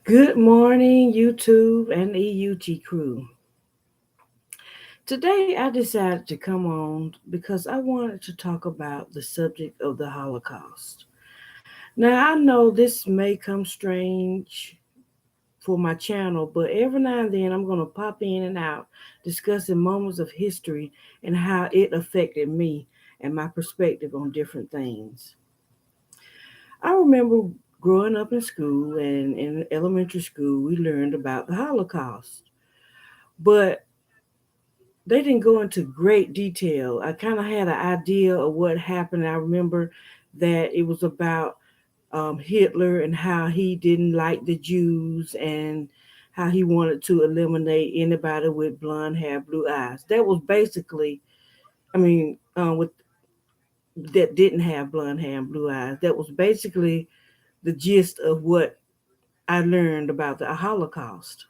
Good morning, YouTube and EUT crew. Today I decided to come on because I wanted to talk about the subject of the Holocaust. Now, I know this may come strange for my channel, but every now and then I'm going to pop in and out discussing moments of history and how it affected me and my perspective on different things. I remember growing up in school and in elementary school, we learned about the Holocaust. But they didn't go into great detail. I kind of had an idea of what happened. I remember that it was about Hitler and how he didn't like the Jews and how he wanted to eliminate anybody with blonde hair, blue eyes. That was basically, with that didn't have blonde hair and blue eyes. That was basically the gist of what I learned about the Holocaust.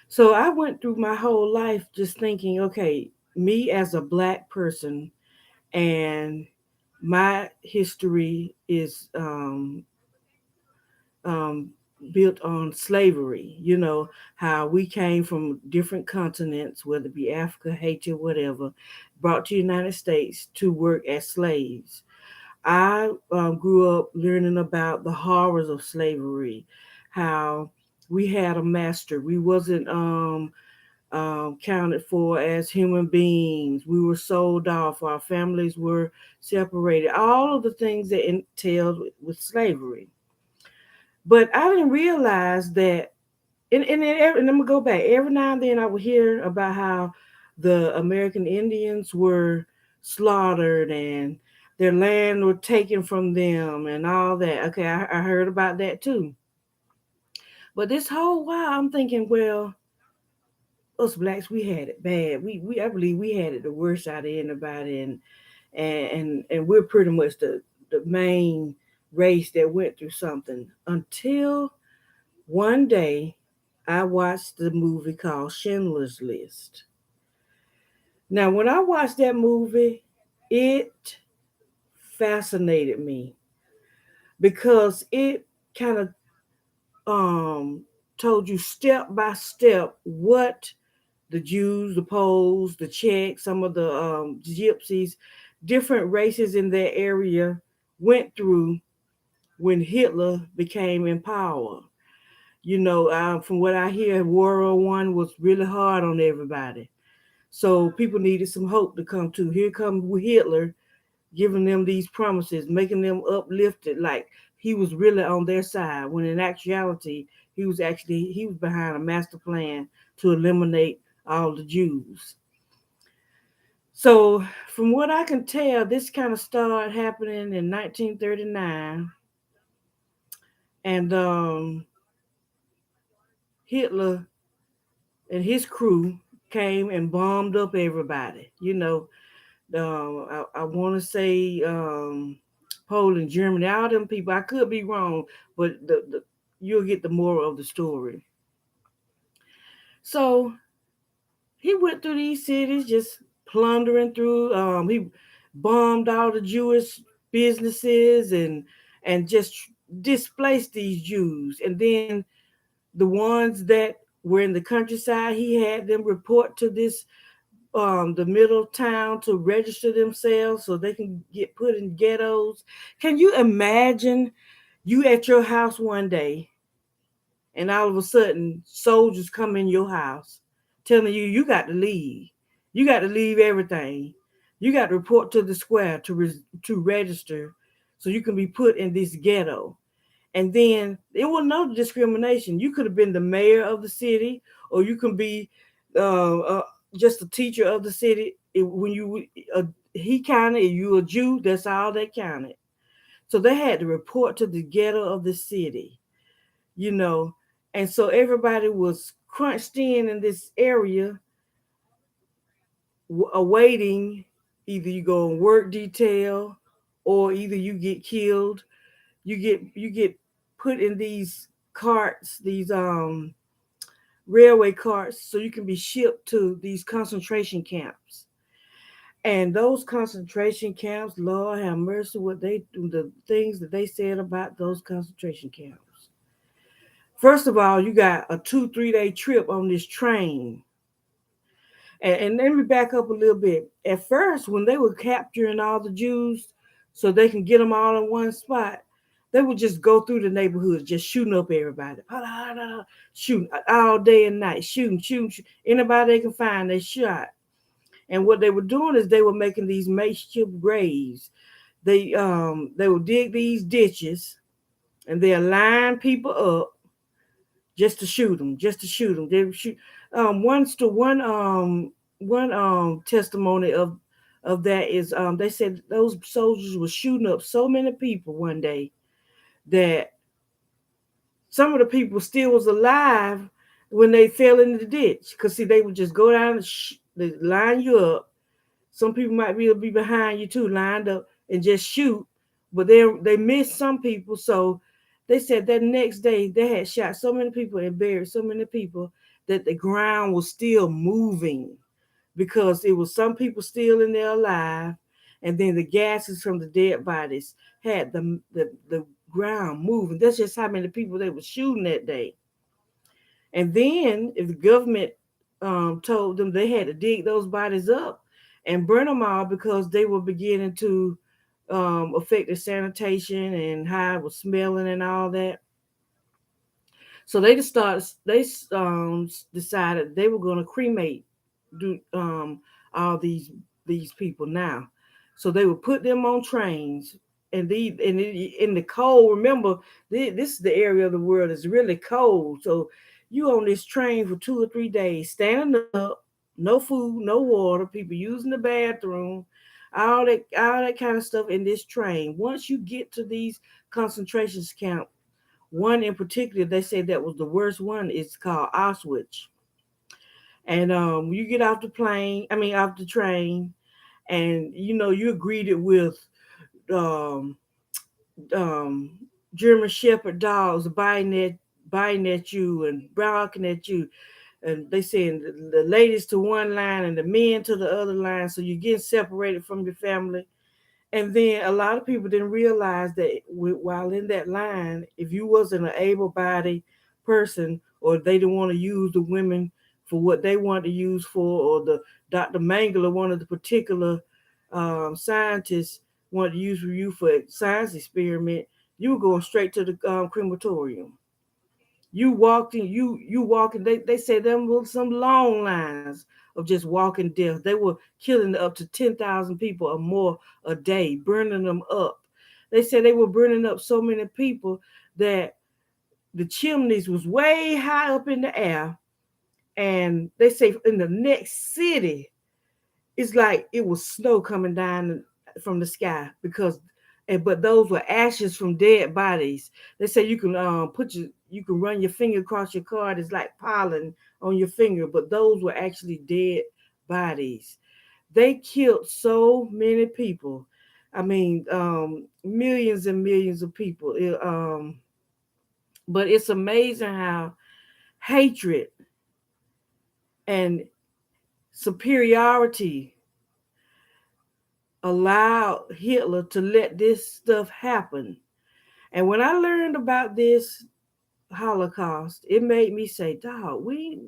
So I went through my whole life just thinking, okay, me as a black person and my history is um, built on slavery. You know, how we came from different continents, whether it be Africa, Haiti, whatever, brought to the United States to work as slaves. I grew up learning about the horrors of slavery, how we had a master. We wasn't counted for as human beings. We were sold off. Our families were separated. All of the things that entailed with slavery. But I didn't realize that. And I'm gonna go back. Every now and then, I would hear about how the American Indians were slaughtered and their land were taken from them and all that. Okay, I heard about that too. But this whole while, I'm thinking, well, us blacks, we had it bad. We I believe we had it the worst out of anybody, and we're pretty much the main race that went through something until one day I watched the movie called Schindler's List. Now, when I watched that movie, it fascinated me because it kind of um told you step by step what the Jews, the Poles, the Czechs, some of the Gypsies, different races in that area went through when Hitler became in power. You know, from what I hear, World War One was really hard on everybody. So people needed some hope to come to. Here comes Hitler giving them these promises, making them uplifted, like he was really on their side. When in actuality, he was behind a master plan to eliminate all the Jews. So from what I can tell, this kind of started happening in 1939, and Hitler and his crew came and bombed up everybody. You know, I want to say Poland, Germany, all them people. I could be wrong, but you'll get the moral of the story. So he went through these cities, just plundering through. He bombed all the Jewish businesses and just displaced these Jews. And then the ones that were in the countryside, he had them report to this the middle town to register themselves so they can get put in ghettos. Can you imagine you at your house one day and all of a sudden soldiers come in your house telling you you got to leave. You got to leave everything. You got to report to the square to register so you can be put in this ghetto. And then there was no discrimination. You could have been the mayor of the city, or you can be uh, just a teacher of the city. When you he counted, if you a Jew, that's all that counted. So they had to report to the ghetto of the city, you know, and so everybody was crunched in this area, awaiting either you go on work detail, or either you get killed. You get put in these carts, these railway carts, so you can be shipped to these concentration camps. And those concentration camps, Lord have mercy, what they do, the things that they said about those concentration camps. First of all, you got a 2 3 day trip on this train. And let me back up a little bit. At first, when they were capturing all the Jews so they can get them all in one spot, they would just go through the neighborhoods, just shooting up everybody. Shooting all day and night, shooting. Anybody they can find, they shot. And what they were doing is they were making these makeshift graves. They would dig these ditches and they'll line people up just to shoot them, just to shoot them. They would shoot. One testimony of that is they said those soldiers were shooting up so many people one day that some of the people still was alive when they fell into the ditch. Cause see, they would just go down and they line you up. Some people might be behind you too, lined up and just shoot, but they missed some people. So they said that next day they had shot so many people and buried so many people that the ground was still moving because it was some people still in there alive, and then the gases from the dead bodies had the ground moving. That's just how many people they were shooting that day. And then if the government told them they had to dig those bodies up and burn them all because they were beginning to affect the sanitation and how it was smelling and all that. So they just started. They decided they were going to cremate do all these people now. So they would put them on trains, and in the cold. Remember, this is the area of the world that's really cold. So you on this train for 2 or 3 days, standing up, no food, no water, people using the bathroom, all that kind of stuff in this train. Once you get to these concentration camps, one in particular, they say that was the worst one. It's called Auschwitz. And you get off the plane, I mean, off the train, and you're greeted with um, um, German Shepherd dogs biting at you and barking at you. And they saying the ladies to one line and the men to the other line. So you're getting separated from your family. And then a lot of people didn't realize that while in that line, if you wasn't an able-bodied person, or they didn't want to use the women for what they wanted to use for, or the Dr. Mangler, one of the particular scientists, wanted to use you for a science experiment, you were going straight to the crematorium. You walked in, you walking. They said them were some long lines of just walking death. They were killing up to 10,000 people or more a day, burning them up. They said they were burning up so many people that the chimneys was way high up in the air, and they say in the next city it's like it was snow coming down from the sky because but those were ashes from dead bodies. They say you can you can run your finger across your card. It's like pollen on your finger, but those were actually dead bodies. They killed so many people. I mean, millions and millions of people. But it's amazing how hatred and superiority allowed Hitler to let this stuff happen. And when I learned about this Holocaust, it made me say, "Dog, we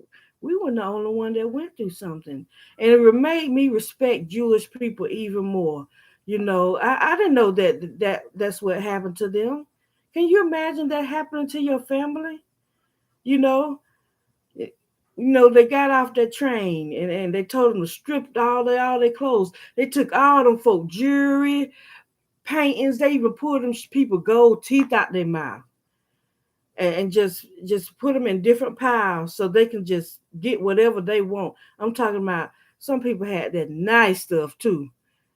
were the only one that went through something," and it made me respect Jewish people even more. I didn't know that's what happened to them. Can you imagine that happening to your family? You know, they got off that train and they told them to strip all their clothes. They took all them folk jewelry, paintings. They even pulled them people gold teeth out their mouth and just put them in different piles so they can just get whatever they want. I'm talking about some people had that nice stuff too,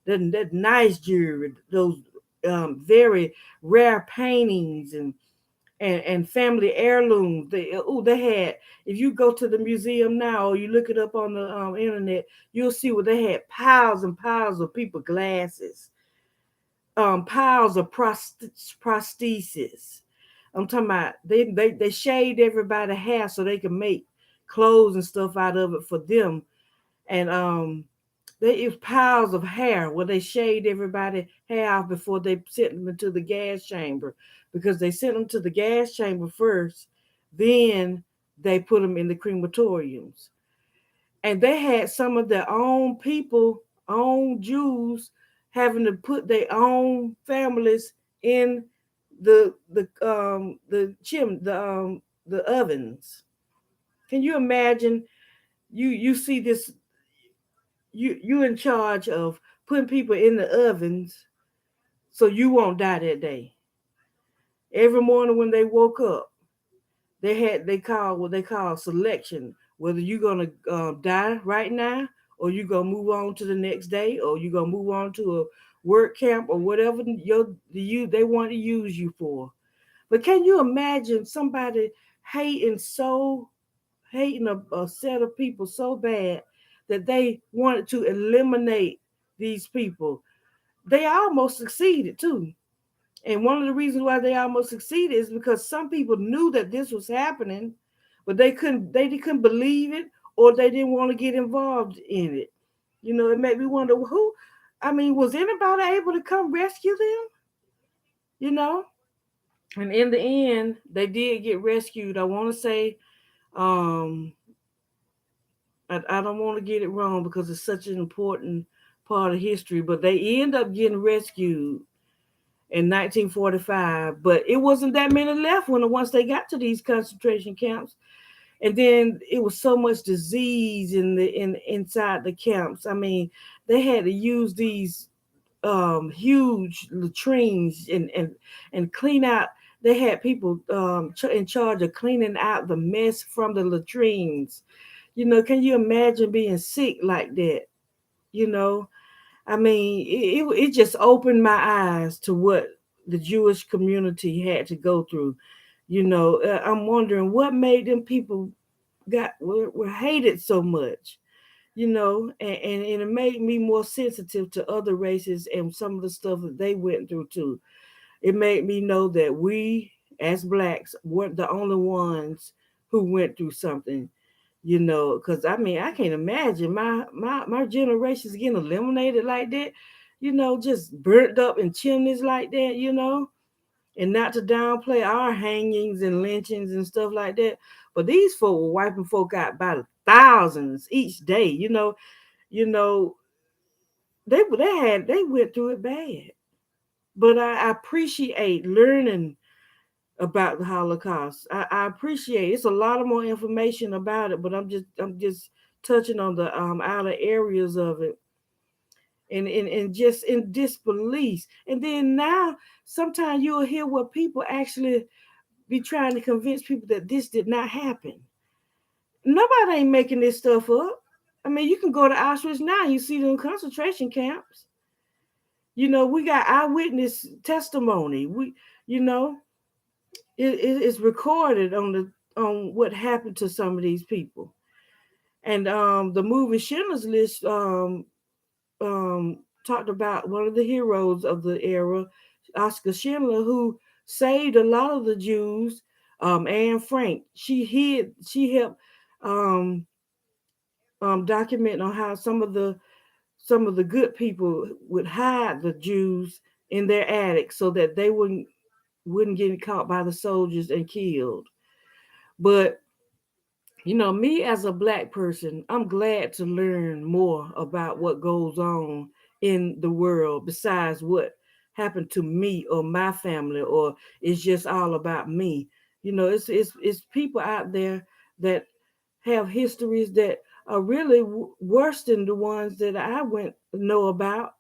that nice jewelry, those very rare paintings and family heirlooms. They had. If you go to the museum now or you look it up on the internet, you'll see where they had piles and piles of people glasses, piles of prostheses. I'm talking about they shaved everybody hair so they could make clothes and stuff out of it for them. And they it was piles of hair where they shaved everybody hair off before they sent them into the gas chamber, because they sent them to the gas chamber first Then they put them in the crematoriums. And they had some of their own people, own Jews, having to put their own families in the ovens. Can you imagine? You see this, you in charge of putting people in the ovens so you won't die that day. Every morning when they woke up, they call what they call selection, whether you're gonna die right now, or you gonna move on to the next day, or you gonna move on to a work camp, or whatever they want to use you for. But can you imagine somebody hating so hating a set of people so bad that they wanted to eliminate these people? They almost succeeded too. And one of the reasons why they almost succeeded is because some people knew that this was happening, but they couldn't believe it, or they didn't want to get involved in it. It made me wonder who. I mean, was anybody able to come rescue them? You know, and in the end, they did get rescued. I want to say, um, I don't want to get it wrong because it's such an important part of history, but they end up getting rescued in 1945, but it wasn't that many left when once they got to these concentration camps. And then it was so much disease inside the camps. I mean, they had to use these huge latrines and clean out. They had people in charge of cleaning out the mess from the latrines. Can you imagine being sick like that? You know, I mean, it just opened my eyes to what the Jewish community had to go through. I'm wondering what made them people were hated so much. And it made me more sensitive to other races and some of the stuff that they went through too. It made me know that we as blacks weren't the only ones who went through something. Because I mean, I can't imagine my generations getting eliminated like that. Just burnt up in chimneys like that. And not to downplay our hangings and lynchings and stuff like that, but these folk were wiping folk out by the thousands each day. You know they went through it bad. But I appreciate learning about the Holocaust. I appreciate it's a lot of more information about it, but I'm just touching on the outer areas of it, and just in disbelief. And then now sometimes you'll hear what people actually be trying to convince people that this did not happen. Nobody ain't making this stuff up. I mean, you can go to Auschwitz now, you see them concentration camps. We got eyewitness testimony. You know, it's recorded on what happened to some of these people. And the movie Schindler's List um, talked about one of the heroes of the era, Oscar Schindler, who saved a lot of the Jews. Anne Frank, she helped um, document on how some of the good people would hide the Jews in their attic so that they wouldn't get caught by the soldiers and killed. But me as a black person, I'm glad to learn more about what goes on in the world besides what happened to me or my family, or it's just all about me. It's people out there that have histories that are really worse than the ones that I went know about,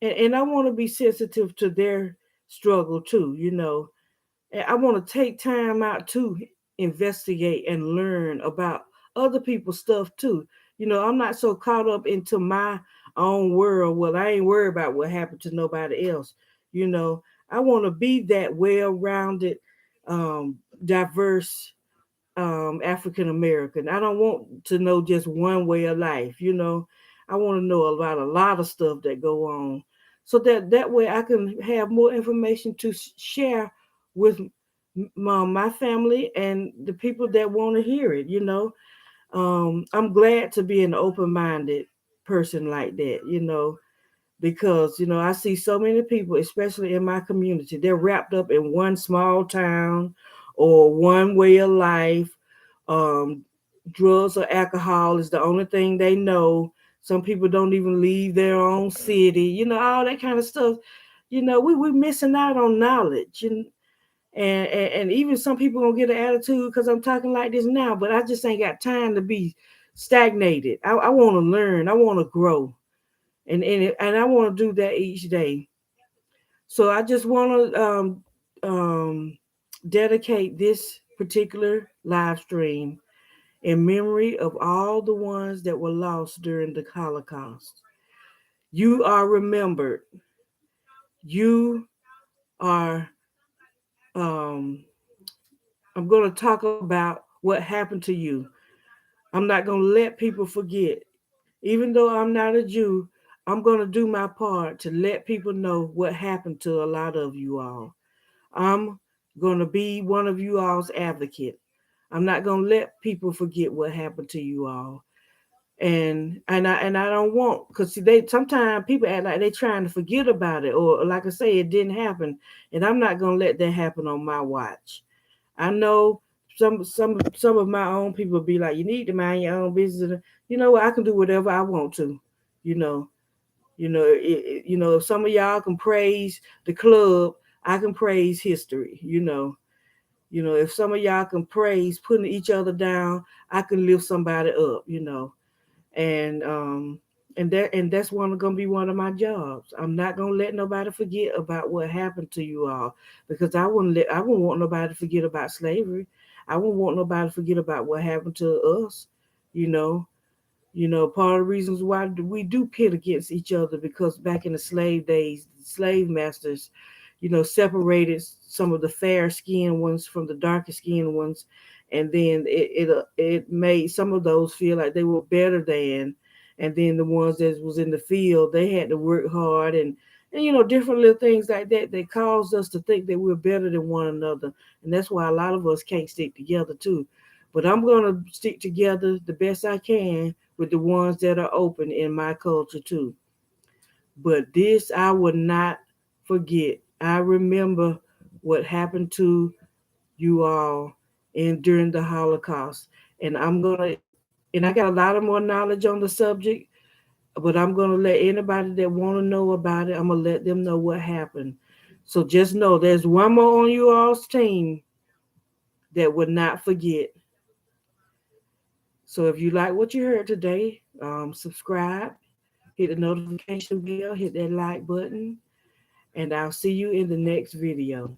and I want to be sensitive to their struggle too. And I want to take time out to investigate and learn about other people's stuff too. I'm not so caught up into my own world. Well, I ain't worried about what happened to nobody else. You know, I want to be that well-rounded, diverse African American. I don't want to know just one way of life. I want to know about a lot of stuff that go on, so that way I can have more information to share with my family and the people that want to hear it. I'm glad to be an open-minded person like that. Because I see so many people, especially in my community, they're wrapped up in one small town or one way of life. Um, Drugs or alcohol is the only thing they know. Some people don't even leave their own city. All that kind of stuff. We missing out on knowledge. And even some people gonna get an attitude because I'm talking like this now, but I just ain't got time to be stagnated. I want to learn. I want to grow, and I want to do that each day. So I just want to dedicate this particular live stream in memory of all the ones that were lost during the Holocaust. You are remembered. You are. Um, I'm going to talk about what happened to you. I'm not going to let people forget. Even though I'm not a Jew, I'm going to do my part to let people know what happened to a lot of you all. I'm going to be one of you all's advocate. I'm not going to let people forget what happened to you all. And I don't want, because they sometimes people act like they trying to forget about it, or like I say, it didn't happen, and I'm not going to let that happen on my watch. I know some of my own people be like, you need to mind your own business. You know what? I can do whatever I want to. You know, if some of y'all can praise the club, I can praise history. If some of y'all can praise putting each other down, I can lift somebody up. And that's gonna be one of my jobs. I'm not gonna let nobody forget about what happened to you all, because I wouldn't want nobody to forget about slavery. I wouldn't want nobody to forget about what happened to us. You know, part of the reasons why we do pit against each other, because back in the slave days, the slave masters, separated some of the fair skinned ones from the darker skinned ones, and then it made some of those feel like they were better than, and then the ones that was in the field, they had to work hard, and different little things like that that caused us to think that we're better than one another, and that's why a lot of us can't stick together too. But I'm gonna stick together the best I can with the ones that are open in my culture too. But this I would not forget. I remember what happened to you all in during the Holocaust. And I got a lot of more knowledge on the subject, but I'm gonna let anybody that wanna know about it, I'm gonna let them know what happened. So just know there's one more on you all's team that would not forget. So if you like what you heard today, subscribe, hit the notification bell, hit that like button, and I'll see you in the next video.